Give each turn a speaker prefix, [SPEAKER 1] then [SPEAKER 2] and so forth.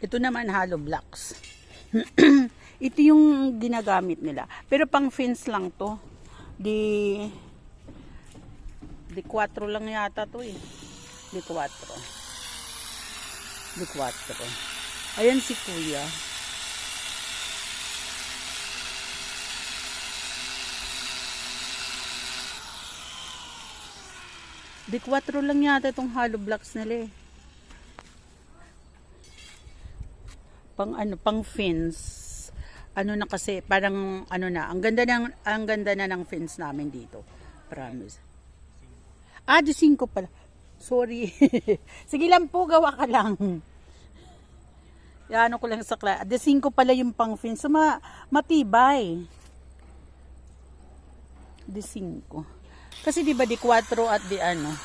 [SPEAKER 1] Ito naman hollow blocks. Ito yung ginagamit nila. Pero pang fence lang to. Di 4 lang yata to eh. Di 4. Ayan si kuya. Di 4 lang yata itong hollow blocks nila eh. Pang fence. Ano na kasi, parang ano na, ang ganda na ng fence namin dito. Promise. Di 5 pala. Sorry. Sige lang po, gawa ka lang. Yan, ano ko lang sa klase. De 5 pala yung pang fence. So, matibay. De 5. Kasi di ba di 4 at di ano.